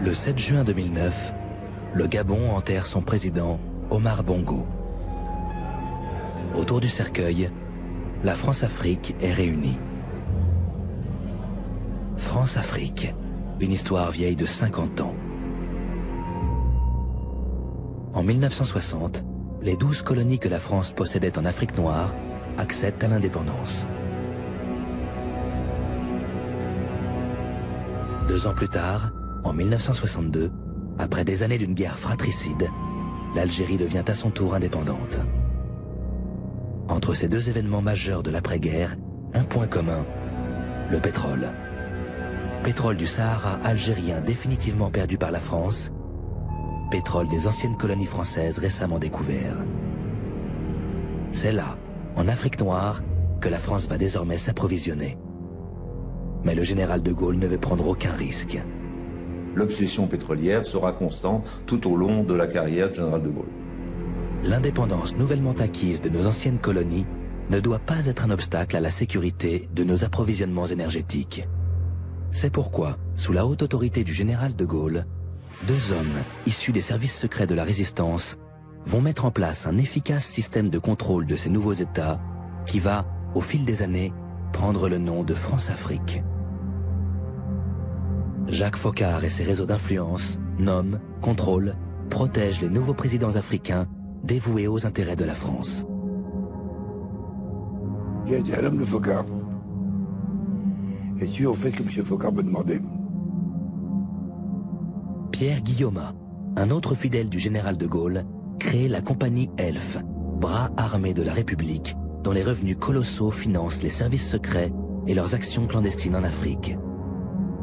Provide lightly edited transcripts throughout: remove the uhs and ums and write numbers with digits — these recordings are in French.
Le 7 juin 2009, le Gabon enterre son président Omar Bongo. Autour du cercueil, la France-Afrique est réunie. France-Afrique, une histoire vieille de 50 ans. En 1960, les 12 colonies que la France possédait en Afrique noire accèdent à l'indépendance. 2 ans plus tard, en 1962, après des années d'une guerre fratricide, l'Algérie devient à son tour indépendante. Entre ces 2 événements majeurs de l'après-guerre, un point commun, le pétrole. Pétrole du Sahara algérien définitivement perdu par la France, pétrole des anciennes colonies françaises récemment découvert. C'est là, en Afrique noire, que la France va désormais s'approvisionner. Mais le général de Gaulle ne veut prendre aucun risque. L'obsession pétrolière sera constante tout au long de la carrière du général de Gaulle. L'indépendance nouvellement acquise de nos anciennes colonies ne doit pas être un obstacle à la sécurité de nos approvisionnements énergétiques. C'est pourquoi, sous la haute autorité du général de Gaulle, 2 hommes issus des services secrets de la résistance vont mettre en place un efficace système de contrôle de ces nouveaux États qui va, au fil des années, prendre le nom de France-Afrique. Jacques Foccart et ses réseaux d'influence nomment, contrôlent, protègent les nouveaux présidents africains dévoués aux intérêts de la France. J'ai été un homme de Foccart. Et tu as fait ce que M. Foccart me demandait. Pierre Guillaumat, un autre fidèle du général de Gaulle, crée la compagnie Elf, bras armé de la République, dont les revenus colossaux financent les services secrets et leurs actions clandestines en Afrique.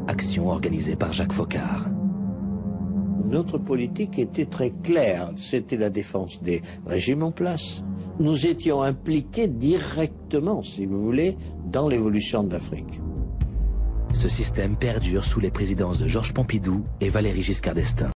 Actions organisées par Jacques Foccart. Notre politique était très claire, c'était la défense des régimes en place. Nous étions impliqués directement, si vous voulez, dans l'évolution de l'Afrique. Ce système perdure sous les présidences de Georges Pompidou et Valéry Giscard d'Estaing.